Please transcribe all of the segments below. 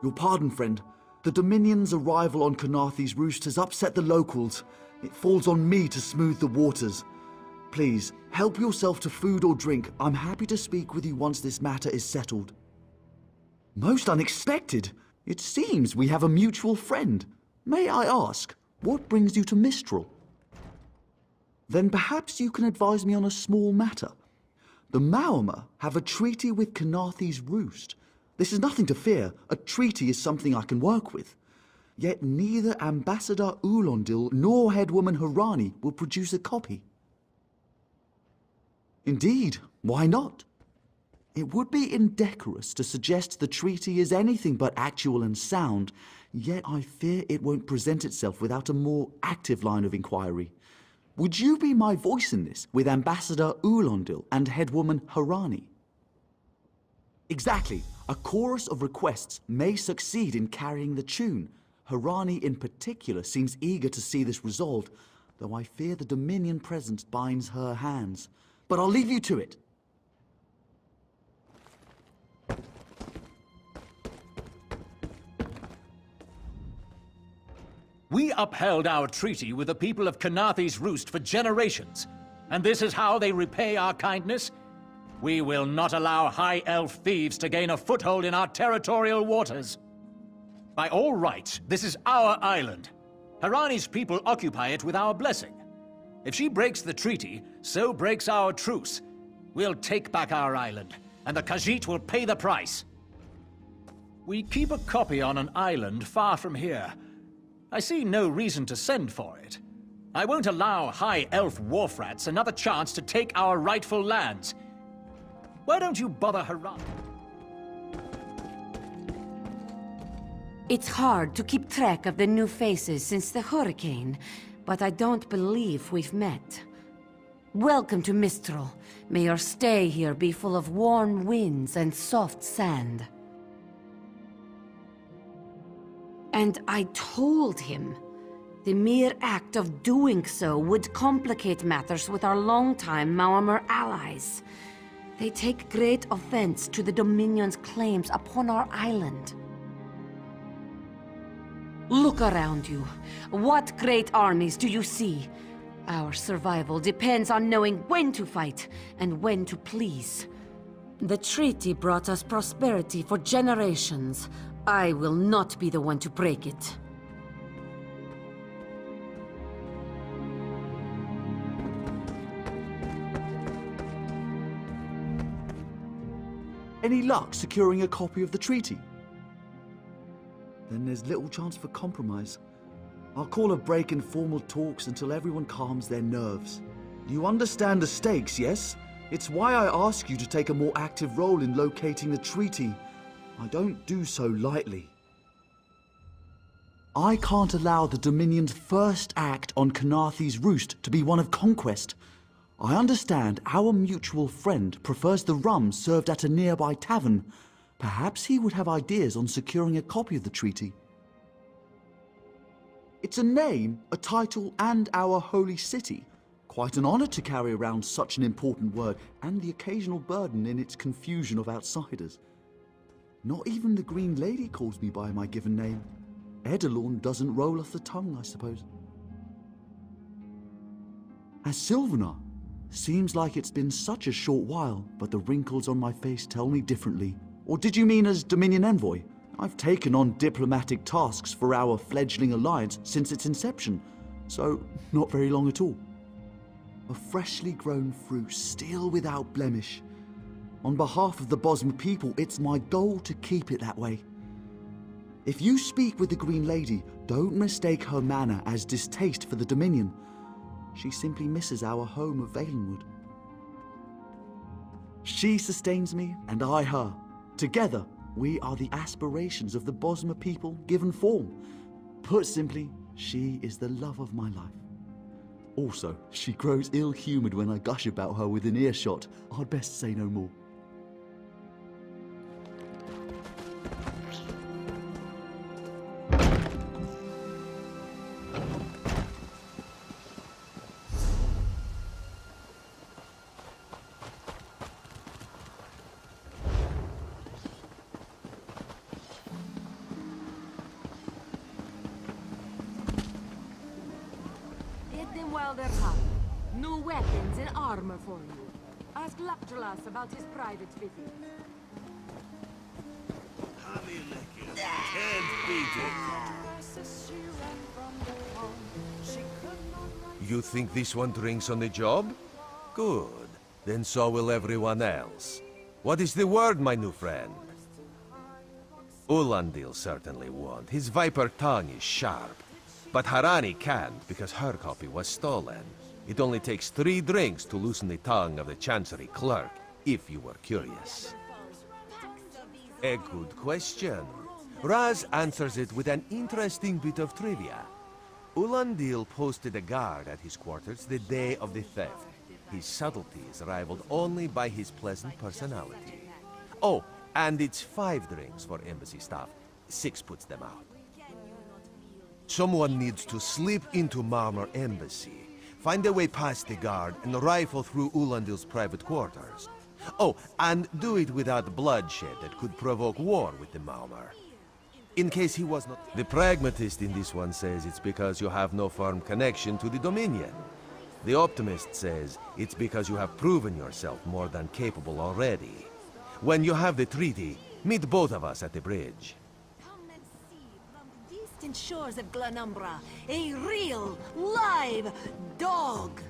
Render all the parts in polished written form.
Your pardon, friend. The Dominion's arrival on Khenarth's Roost has upset the locals. It falls on me to smooth the waters. Please, help yourself to food or drink. I'm happy to speak with you once this matter is settled. Most unexpected. It seems we have a mutual friend. May I ask, what brings you to Mistral? Then perhaps you can advise me on a small matter. The Maormer have a treaty with Khenarth's Roost. This is nothing to fear. A treaty is something I can work with. Yet neither Ambassador Ulondil nor Headwoman Harani will produce a copy. Indeed, why not? It would be indecorous to suggest the treaty is anything but actual and sound, yet I fear it won't present itself without a more active line of inquiry. Would you be my voice in this, with Ambassador Ulondil and Headwoman Harani? Exactly. A chorus of requests may succeed in carrying the tune. Harani in particular seems eager to see this resolved, though I fear the Dominion presence binds her hands. But I'll leave you to it. We upheld our treaty with the people of Khenarth's Roost for generations, and this is how they repay our kindness? We will not allow High Elf thieves to gain a foothold in our territorial waters. By all rights, this is our island. Harani's people occupy it with our blessing. If she breaks the treaty, so breaks our truce. We'll take back our island, and the Khajiit will pay the price. We keep a copy on an island far from here. I see no reason to send for it. I won't allow High Elf wharf-rats another chance to take our rightful lands. Why don't you bother Harani? It's hard to keep track of the new faces since the hurricane, but I don't believe we've met. Welcome to Mistral. May your stay here be full of warm winds and soft sand. And I told him. The mere act of doing so would complicate matters with our longtime Maormer allies. They take great offense to the Dominion's claims upon our island. Look around you. What great armies do you see? Our survival depends on knowing when to fight and when to please. The treaty brought us prosperity for generations. I will not be the one to break it. Any luck securing a copy of the treaty? Then there's little chance for compromise. I'll call a break in formal talks until everyone calms their nerves. You understand the stakes, yes? It's why I ask you to take a more active role in locating the treaty. I don't do so lightly. I can't allow the Dominion's first act on Khenarth's Roost to be one of conquest. I understand our mutual friend prefers the rum served at a nearby tavern. Perhaps he would have ideas on securing a copy of the treaty. It's a name, a title, and our holy city. Quite an honor to carry around such an important word, and the occasional burden in its confusion of outsiders. Not even the Green Lady calls me by my given name. Edelorn doesn't roll off the tongue, I suppose. As Sylvanar, seems like it's been such a short while, but the wrinkles on my face tell me differently. Or did you mean as Dominion Envoy? I've taken on diplomatic tasks for our fledgling alliance since its inception, so not very long at all. A freshly grown fruit, still without blemish. On behalf of the Bosmer people, it's my goal to keep it that way. If you speak with the Green Lady, don't mistake her manner as distaste for the Dominion. She simply misses our home of Valenwood. She sustains me, and I her. Together, we are the aspirations of the Bosmer people given form. Put simply, she is the love of my life. Also, she grows ill-humoured when I gush about her within earshot. I'd best say no more. them while they're hot. New weapons and armor for you. Ask Laptralas about his private fittings. Can't beat it. You think this one drinks on the job? Good. Then so will everyone else. What is the word, my new friend? Ulandil certainly won't. His viper tongue is sharp. But Harani can't, because her copy was stolen. It only takes 3 drinks to loosen the tongue of the Chancery clerk, if you were curious. A good question. Raz answers it with an interesting bit of trivia. Ulandil posted a guard at his quarters the day of the theft. His subtlety is rivaled only by his pleasant personality. Oh, and it's 5 drinks for embassy staff. 6 puts them out. Someone needs to slip into Marmor Embassy, find a way past the guard, and rifle through Ulandil's private quarters. Oh, and do it without bloodshed that could provoke war with the Marmor. In case he was not... The pragmatist in this one says it's because you have no firm connection to the Dominion. The optimist says it's because you have proven yourself more than capable already. When you have the treaty, meet both of us at the bridge. Come and see from the distant shores of Glanumbra, a real, live dog.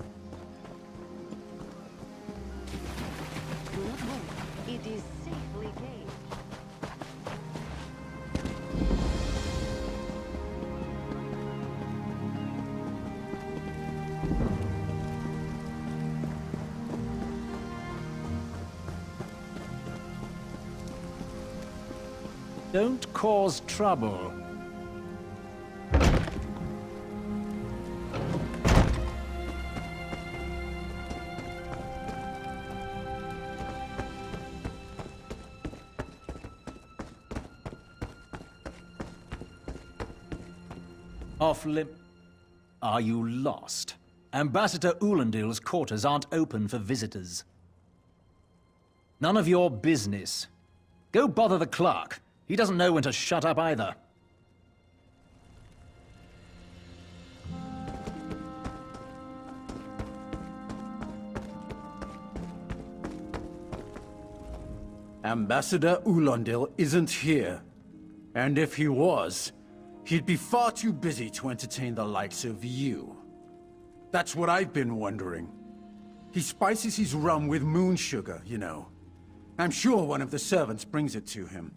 It is safely gained. Don't cause trouble. Off limb. Are you lost? Ambassador Ulandil's quarters aren't open for visitors. None of your business. Go bother the clerk. He doesn't know when to shut up either. Ambassador Ulandil isn't here. And if he was, he'd be far too busy to entertain the likes of you. That's what I've been wondering. He spices his rum with moon sugar, you know. I'm sure one of the servants brings it to him.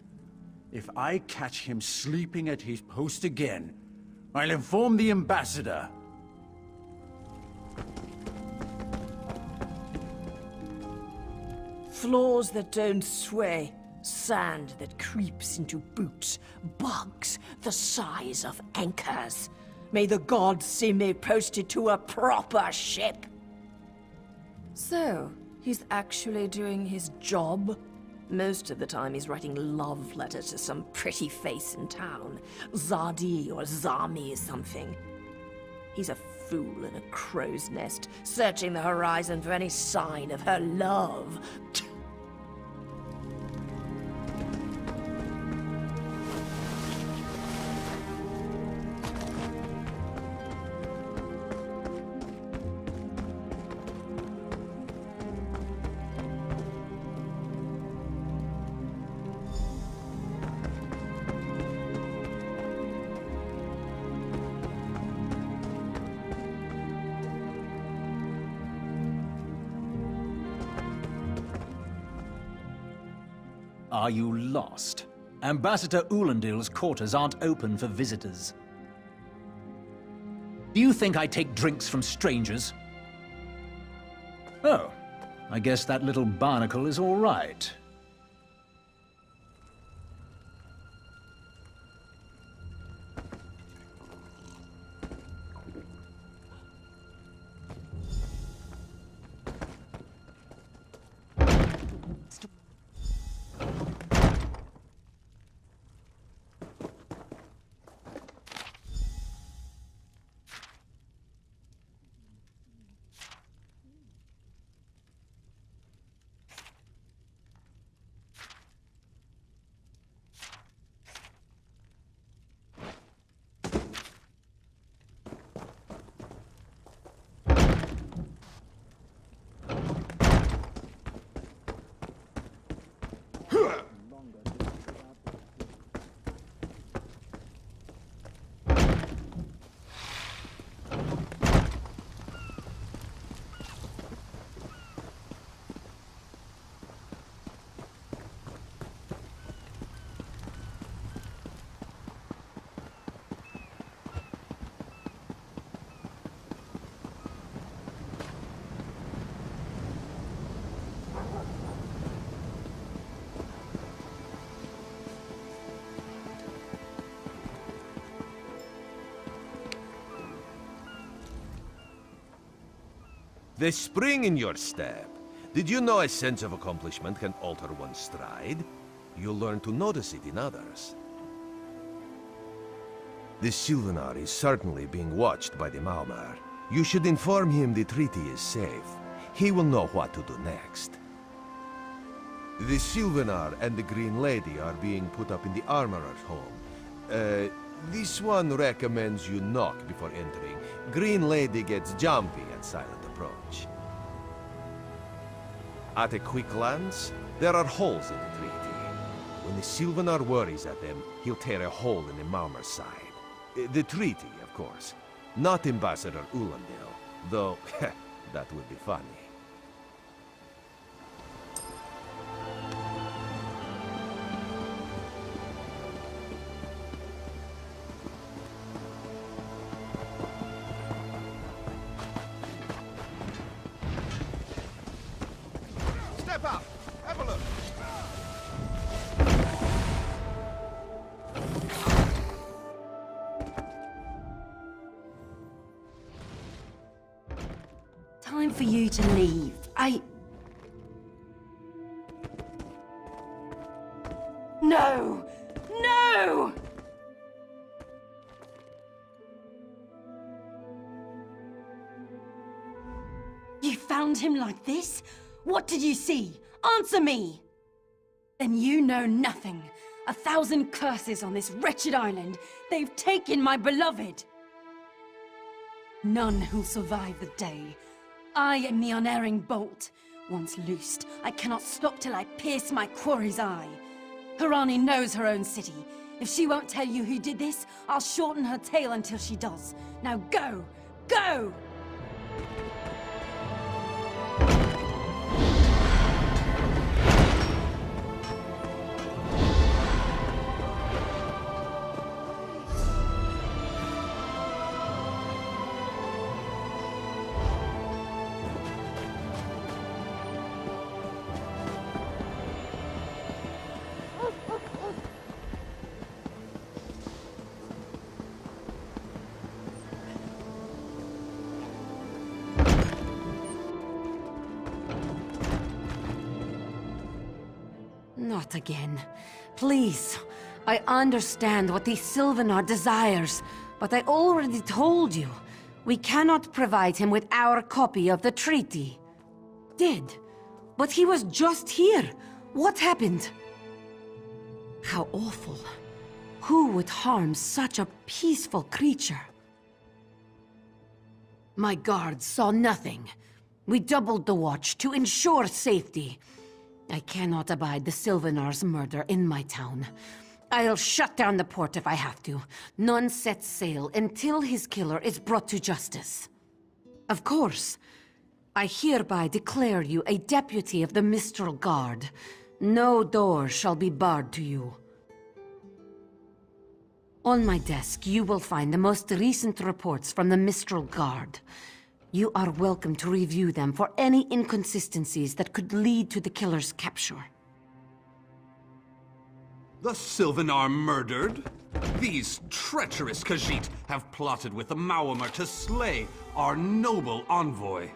If I catch him sleeping at his post again, I'll inform the ambassador. Floors that don't sway, sand that creeps into boots, bugs the size of anchors. May the gods see me posted to a proper ship. So, he's actually doing his job? Most of the time he's writing love letters to some pretty face in town. Zadi or Zami or something. He's a fool in a crow's nest, searching the horizon for any sign of her love. Are you lost? Ambassador Ulandil's quarters aren't open for visitors. Do you think I take drinks from strangers? Oh, I guess that little barnacle is all right. The spring in your step. Did you know a sense of accomplishment can alter one's stride? You'll learn to notice it in others. The Sylvanar is certainly being watched by the Maumar. You should inform him the treaty is safe. He will know what to do next. The Sylvanar and the Green Lady are being put up in the Armorer's home. This one recommends you knock before entering. Green Lady gets jumpy at silent approach. At a quick glance, there are holes in the treaty. When the Sylvanar worries at them, he'll tear a hole in the Maumar's side. The treaty, of course. Not Ambassador Ulandil, though that would be funny. Step up! Have a look! Time for you to leave. No! No! You found him like this? What did you see? Answer me! Then you know nothing. 1,000 curses on this wretched island. They've taken my beloved. None who'll survive the day. I am the unerring bolt. Once loosed, I cannot stop till I pierce my quarry's eye. Harani knows her own city. If she won't tell you who did this, I'll shorten her tale until she does. Now go! Go! Not again. Please. I understand what the Sylvanar desires, but I already told you. We cannot provide him with our copy of the treaty. Did. But he was just here. What happened? How awful. Who would harm such a peaceful creature? My guards saw nothing. We doubled the watch to ensure safety. I cannot abide the Sylvanar's murder in my town. I'll shut down the port if I have to. None sets sail until his killer is brought to justice. Of course. I hereby declare you a deputy of the Mistral Guard. No door shall be barred to you. On my desk, you will find the most recent reports from the Mistral Guard. You are welcome to review them for any inconsistencies that could lead to the killer's capture. The Sylvanar murdered? These treacherous Khajiit have plotted with the Maumar to slay our noble envoy.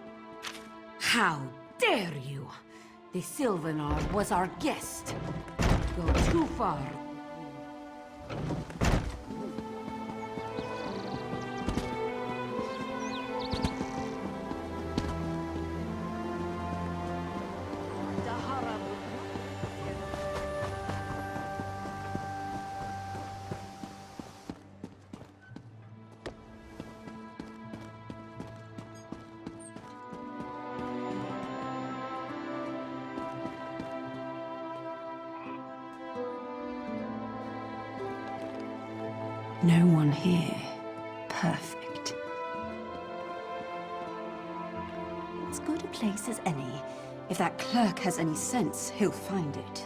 How dare you! The Sylvanar was our guest. Go too far. No one here. Perfect. As good a place as any. If that clerk has any sense, he'll find it.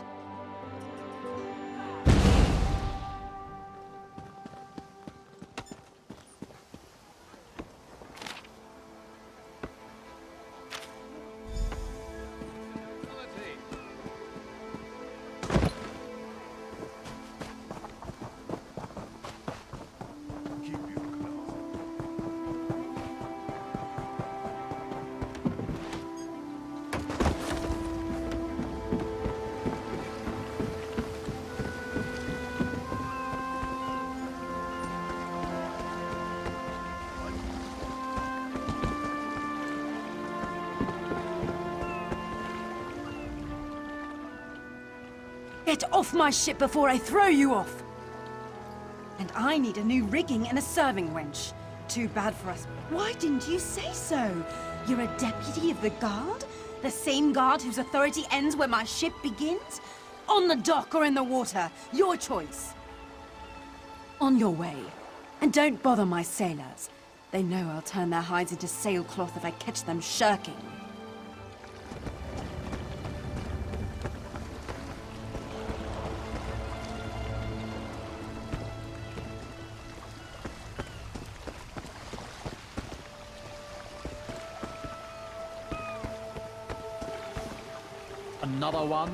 Get off my ship before I throw you off! And I need a new rigging and a serving wench. Too bad for us. Why didn't you say so? You're a deputy of the guard? The same guard whose authority ends where my ship begins? On the dock or in the water, your choice. On your way. And don't bother my sailors. They know I'll turn their hides into sailcloth if I catch them shirking. Another one?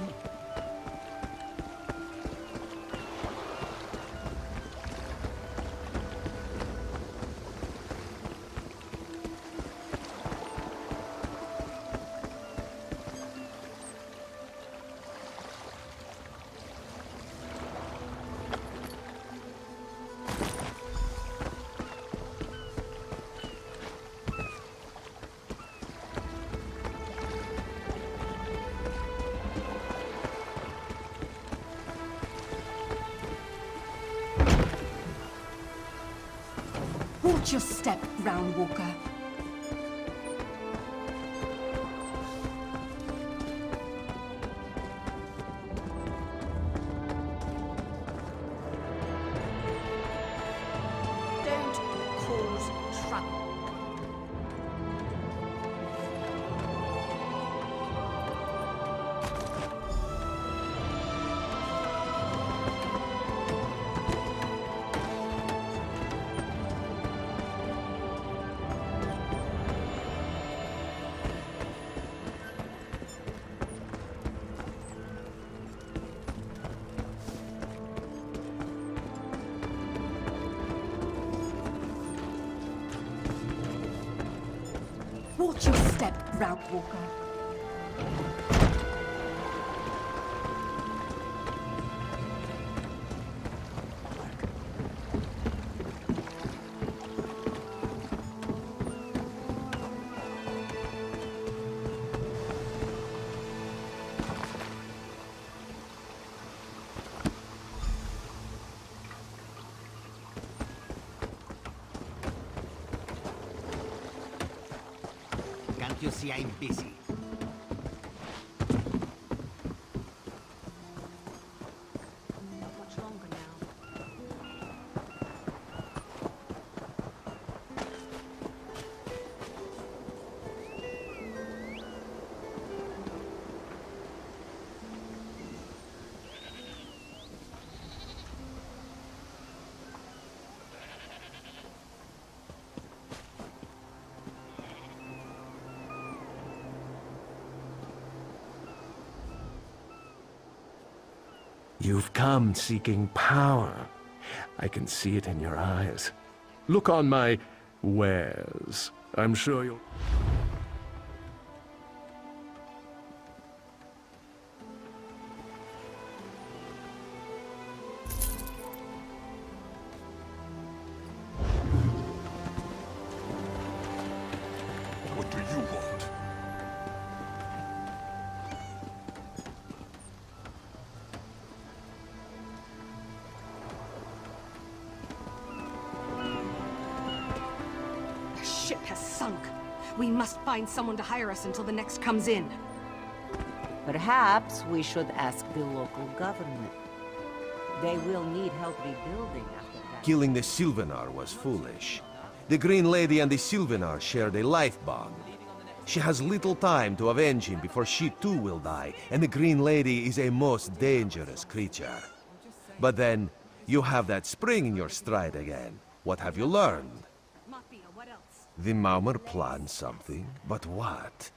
Watch your step, Ground Walker. Don't cause trouble. Watch your step, Ground Walker. Can't you see I'm busy? Not much longer now. You've come seeking power. I can see it in your eyes. Look on my wares. I'm sure you'll... What do you want? The ship has sunk. We must find someone to hire us until the next comes in. Perhaps we should ask the local government. They will need help rebuilding after that. Killing the Sylvanar was foolish. The Green Lady and the Sylvanar shared a life bond. She has little time to avenge him before she too will die, and the Green Lady is a most dangerous creature. But then, you have that spring in your stride again. What have you learned? What else? The Maumar planned something, but what?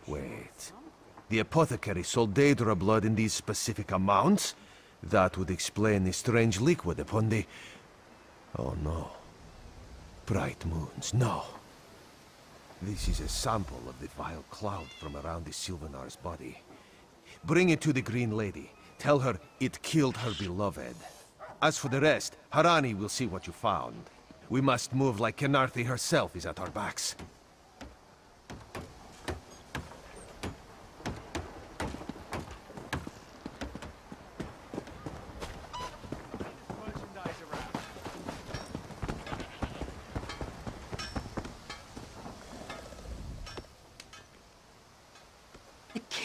Wait. The apothecary sold Daedra blood in these specific amounts? That would explain the strange liquid upon the... Oh no. Bright moons, no. This is a sample of the vile cloud from around the Sylvanar's body. Bring it to the Green Lady. Tell her it killed her beloved. As for the rest, Harani will see what you found. We must move like Khenarth herself is at our backs.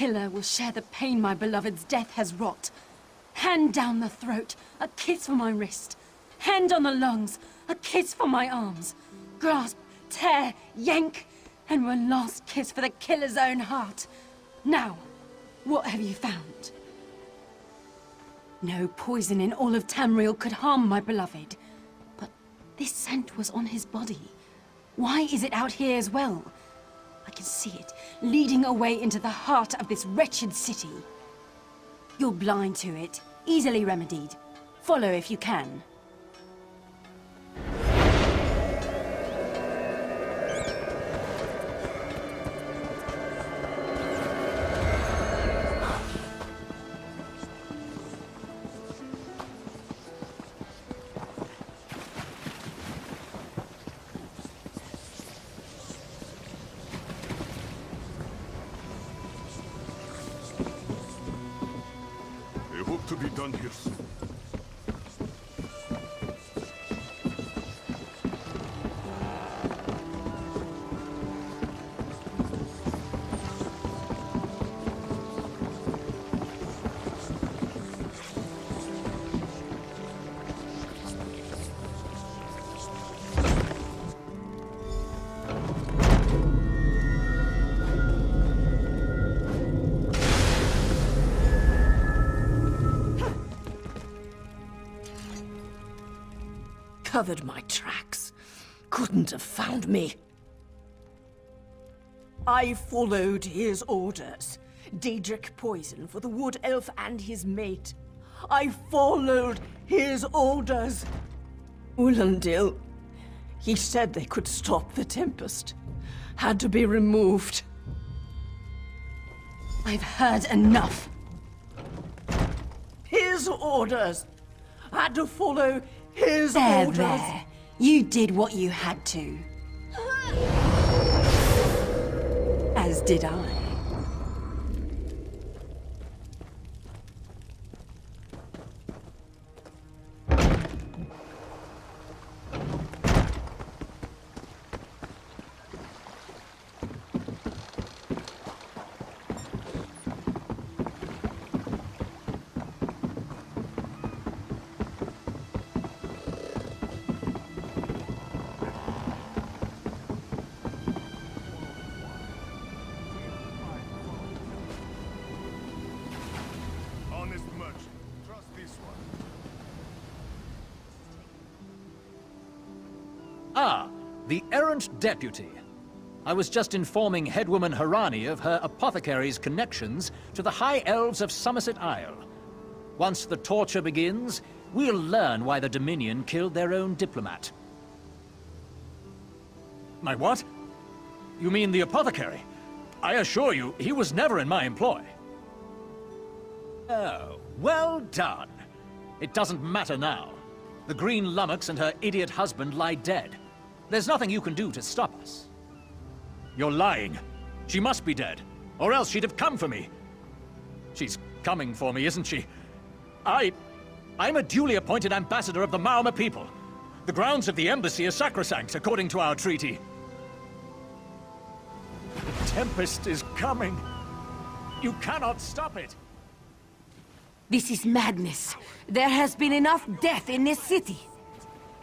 killer will share the pain my beloved's death has wrought. Hand down the throat, a kiss for my wrist. Hand on the lungs, a kiss for my arms. Grasp, tear, yank, and one last kiss for the killer's own heart. Now, what have you found? No poison in all of Tamriel could harm my beloved. But this scent was on his body. Why is it out here as well? I can see it, leading away into the heart of this wretched city. You're blind to it, easily remedied. Follow if you can. I hope to be done here soon. Covered my tracks. Couldn't have found me. I followed his orders. Daedric poison for the wood elf and his mate. I followed his orders. Ulandil. He said they could stop the Tempest. Had to be removed. I've heard enough. His orders. Had to follow his There, orders. there. You did what you had to. As did I. Honest merchant. Trust this one. Ah, the errant deputy. I was just informing headwoman Harani of her apothecary's connections to the High Elves of Somerset Isle. Once the torture begins, we'll learn why the Dominion killed their own diplomat. My what? You mean the apothecary? I assure you, he was never in my employ. Oh, well done. It doesn't matter now. The Green Lummox and her idiot husband lie dead. There's nothing you can do to stop us. You're lying. She must be dead, or else she'd have come for me. She's coming for me, isn't she? I'm a duly appointed ambassador of the Maoma people. The grounds of the embassy are sacrosanct, according to our treaty. The Tempest is coming. You cannot stop it. This is madness. There has been enough death in this city.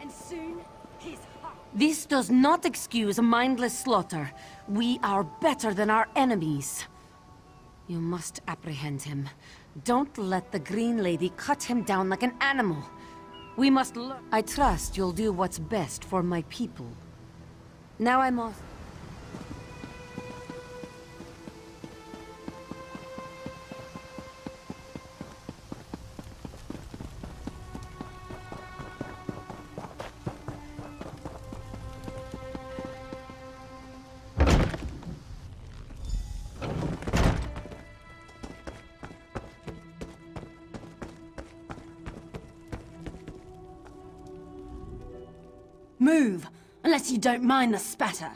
And soon, his heart. This does not excuse a mindless slaughter. We are better than our enemies. You must apprehend him. Don't let the Green Lady cut him down like an animal. We must learn. I trust you'll do what's best for my people. Now I'm off. Move, unless you don't mind the spatter.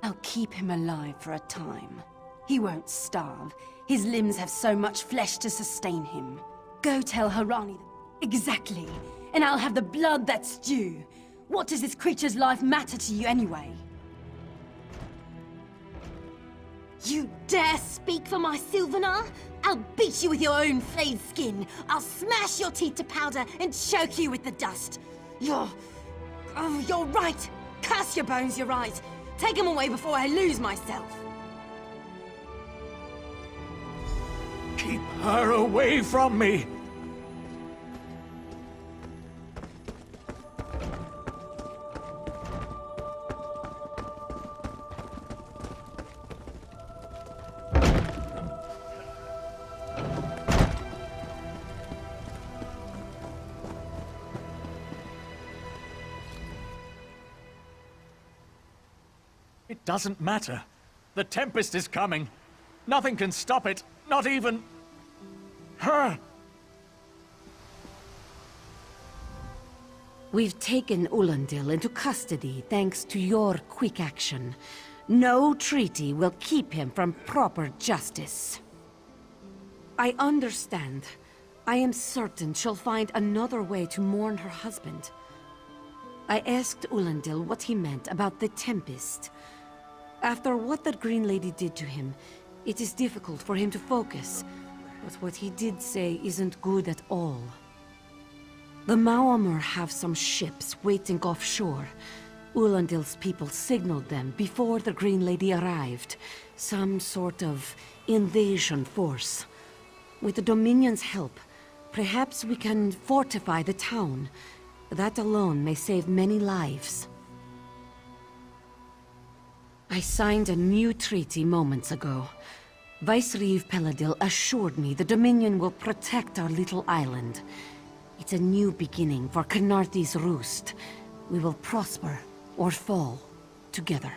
I'll keep him alive for a time. He won't starve. His limbs have so much flesh to sustain him. Go tell Harani. Exactly. And I'll have the blood that's due. What does this creature's life matter to you anyway? You dare speak for my Sylvanar? I'll beat you with your own flayed skin. I'll smash your teeth to powder and choke you with the dust. You're right. Curse your bones, you're right. Take them away before I lose myself. Keep her away from me! It doesn't matter. The Tempest is coming. Nothing can stop it, not even... her! We've taken Ulandil into custody thanks to your quick action. No treaty will keep him from proper justice. I understand. I am certain she'll find another way to mourn her husband. I asked Ulandil what he meant about the Tempest. After what that Green Lady did to him, it is difficult for him to focus. But what he did say isn't good at all. The Maormer have some ships waiting offshore. Ulandil's people signaled them before the Green Lady arrived. Some sort of invasion force. With the Dominion's help, perhaps we can fortify the town. That alone may save many lives. I signed a new treaty moments ago. Vicereeve Peladil assured me the Dominion will protect our little island. It's a new beginning for Khenarth's Roost. We will prosper or fall together.